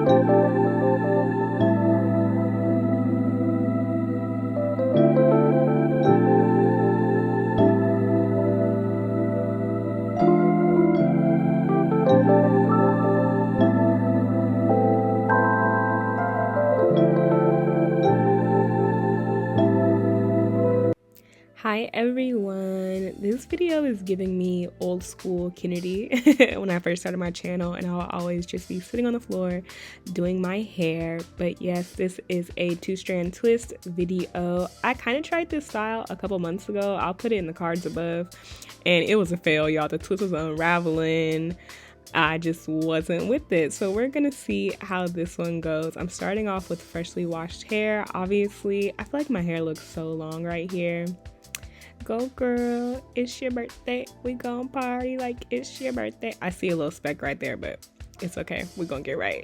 Hi everyone, this video is giving me old school Kennedŷ when I first started my channel, and I'll always just be sitting on the floor doing my hair. But yes, this is a 2-strand twist video. I kind of tried this style a couple months ago. I'll put it in the cards above, and it was a fail, y'all. The twist was unraveling. I just wasn't with it. So we're gonna see how this one goes. I'm starting off with freshly washed hair. Obviously, I feel like my hair looks so long right here. Go girl, it's your birthday, we gon' party like it's your birthday. I see a little speck right there, but it's okay, we're gonna get right.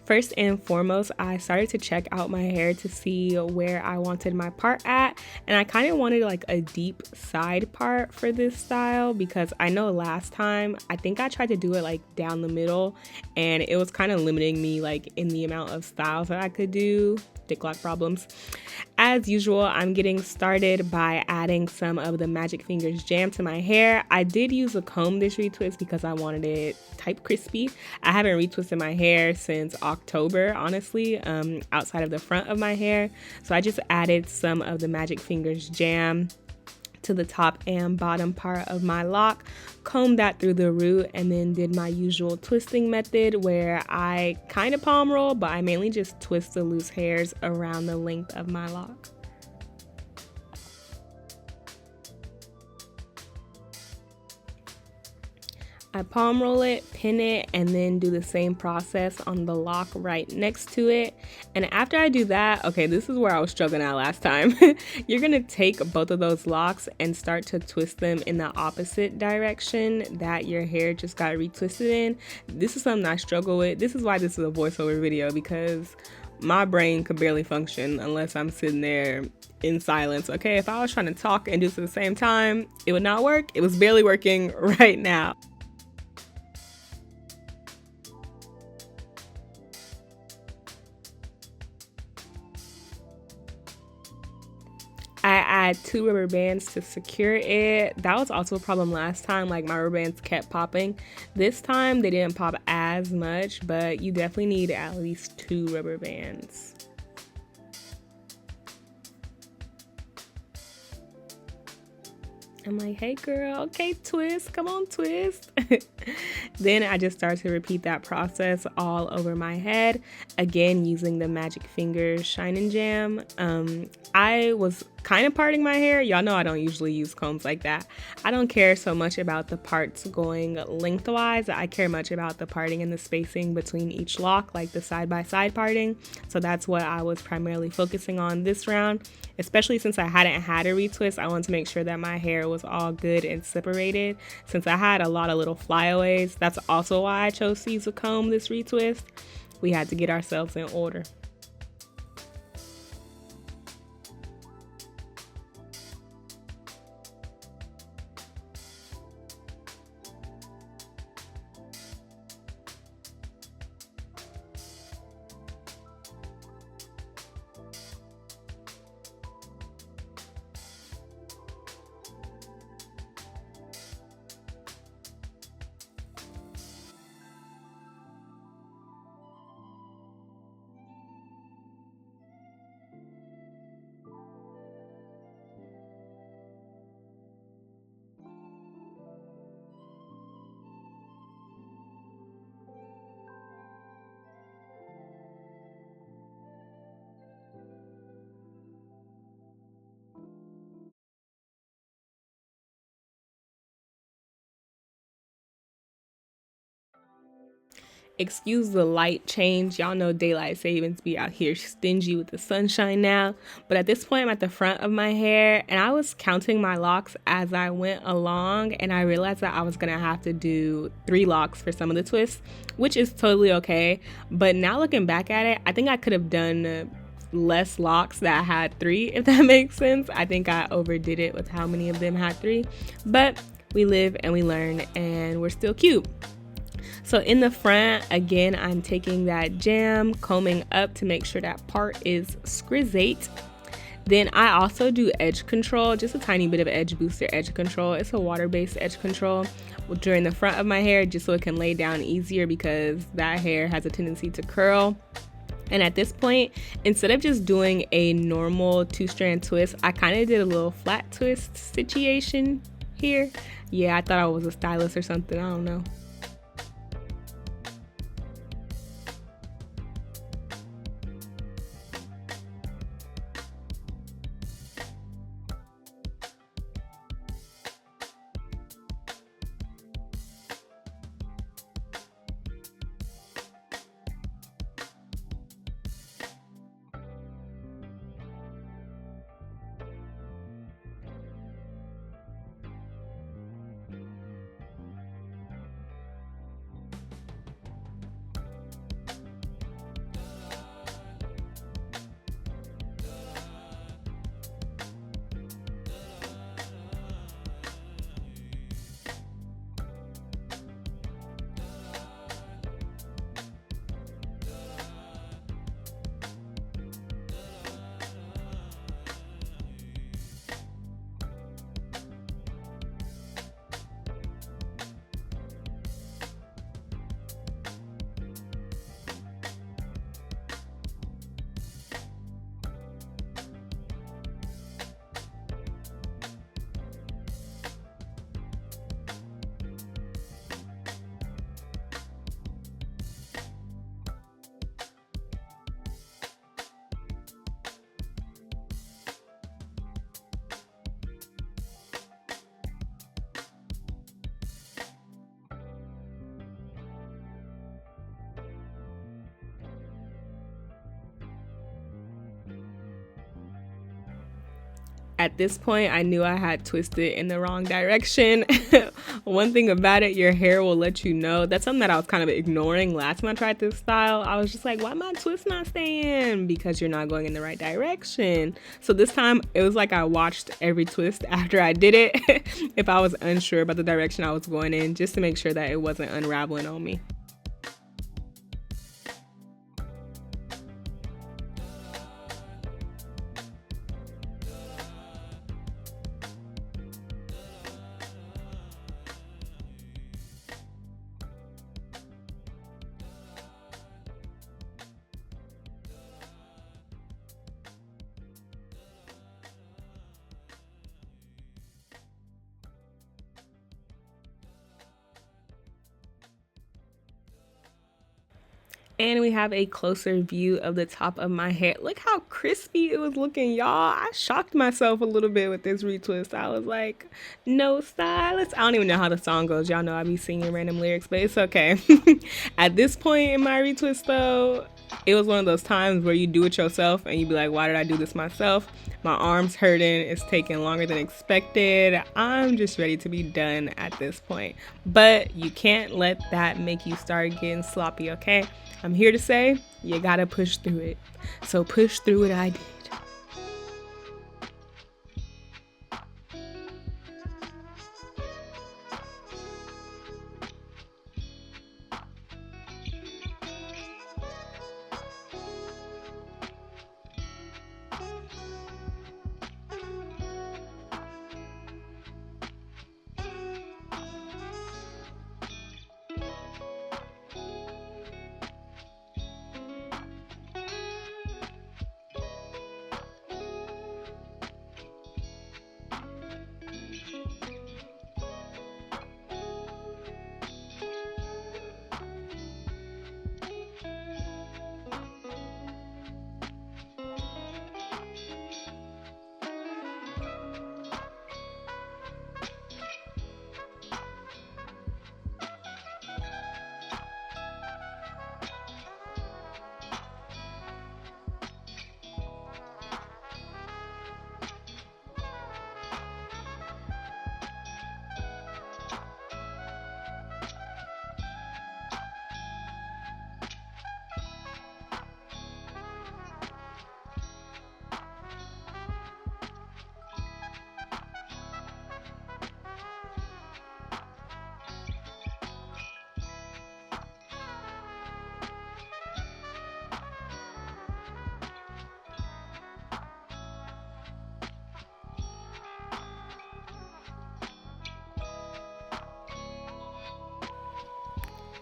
First and foremost, I started to check out my hair to see where I wanted my part at, and I kind of wanted like a deep side part for this style because I know last time I think I tried to do it like down the middle, and it was kind of limiting me like in the amount of styles that I could do. Dick lock problems. As usual, I'm getting started by adding some of the Magic Fingers jam to my hair. I did use a comb this retwist because I wanted it type crispy. I haven't retwisted my hair since October, honestly, outside of the front of my hair. So I just added some of the Magic Fingers jam to the top and bottom part of my lock, combed that through the root, and then did my usual twisting method where I kind of palm roll, but I mainly just twist the loose hairs around the length of my lock. I palm roll it, pin it, and then do the same process on the lock right next to it. And after I do that, okay, this is where I was struggling at last time. You're gonna take both of those locks and start to twist them in the opposite direction that your hair just got retwisted in. This is something I struggle with. This is why this is a voiceover video, because my brain could barely function unless I'm sitting there in silence. Okay, if I was trying to talk and do this at the same time, it would not work. It was barely working right now. I add 2 rubber bands to secure it. That was also a problem last time, like my rubber bands kept popping. This time they didn't pop as much, but you definitely need at least 2 rubber bands. I'm like, hey girl, okay, twist, come on, twist. Then I just start to repeat that process all over my head, again using the Magic Fingers Shine and Jam. I was kind of parting my hair. Y'all know I don't usually use combs like that. I don't care so much about the parts going lengthwise. I care much about the parting and the spacing between each lock, like the side-by-side parting. So that's what I was primarily focusing on this round, especially since I hadn't had a retwist. I wanted to make sure that my hair was all good and separated. Since I had a lot of little flyaways, that's also why I chose to use a comb this retwist. We had to get ourselves in order. Excuse the light change. Y'all know daylight savings be out here stingy with the sunshine now. But at this point, I'm at the front of my hair, and I was counting my locks as I went along, and I realized that I was gonna have to do 3 locks for some of the twists, which is totally okay. But now looking back at it, I think I could have done less locks that had 3, if that makes sense. I think I overdid it with how many of them had 3, but we live and we learn, and we're still cute. So in the front, again, I'm taking that jam, combing up to make sure that part is scrizzate. Then I also do edge control, just a tiny bit of edge booster edge control. It's a water-based edge control during the front of my hair, just so it can lay down easier because that hair has a tendency to curl. And at this point, instead of just doing a normal 2-strand twist, I kind of did a little flat twist situation here. Yeah, I thought I was a stylist or something, I don't know. At this point, I knew I had twisted in the wrong direction. One thing about it, your hair will let you know. That's something that I was kind of ignoring last time I tried this style. I was just like, why my twist not staying? Because you're not going in the right direction. So this time, it was like I watched every twist after I did it if I was unsure about the direction I was going in, just to make sure that it wasn't unraveling on me. And we have a closer view of the top of my hair. Look how crispy it was looking, y'all. I shocked myself a little bit with this retwist. I was like, no stylist. I don't even know how the song goes. Y'all know I be singing random lyrics, but it's okay. At this point in my retwist though, it was one of those times where you do it yourself and you be like, why did I do this myself? My arm's hurting. It's taking longer than expected. I'm just ready to be done at this point. But you can't let that make you start getting sloppy, okay? I'm here to say, you gotta push through it. So push through it I did.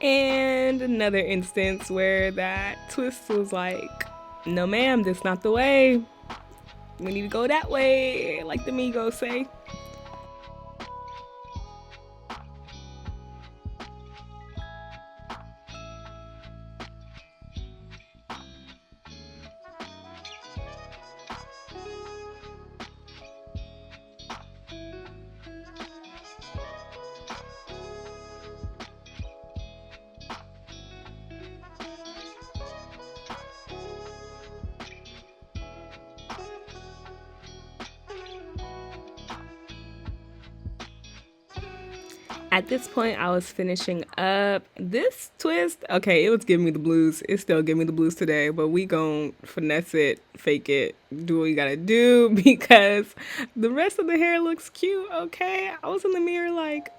And another instance where that twist was like, no ma'am, this not the way. We need to go that way, like the Migos say. At this point, I was finishing up this twist. Okay, it was giving me the blues. It's still giving me the blues today, but we gon' finesse it, fake it, do what you gotta do because the rest of the hair looks cute, okay? I was in the mirror like,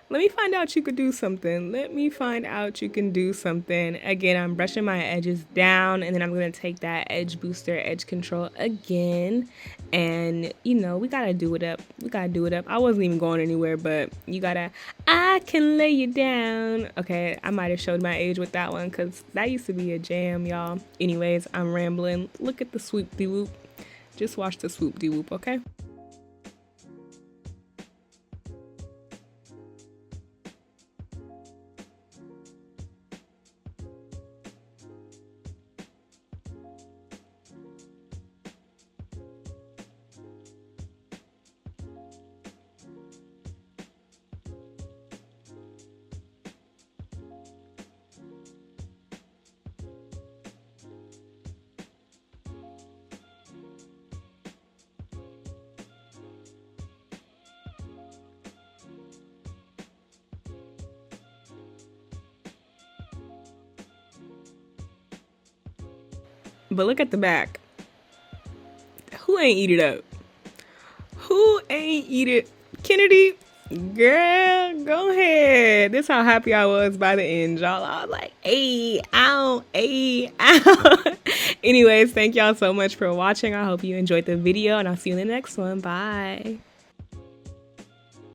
let me find out you could do something. Let me find out you can do something. Again, I'm brushing my edges down and then I'm going to take that edge booster, edge control again. And, you know, we got to do it up. We got to do it up. I wasn't even going anywhere, but you got to, I can lay you down. Okay, I might have showed my age with that one because that used to be a jam, y'all. Anyways, I'm rambling. Look at the swoop-de-whoop. Just watch the swoop-de-whoop, okay? But look at the back. Who ain't eat it up? Who ain't eat it? Kennedÿ, girl, go ahead. This is how happy I was by the end, y'all. I was like, ay, ow, ay, ow. Anyways, thank y'all so much for watching. I hope you enjoyed the video, and I'll see you in the next one. Bye.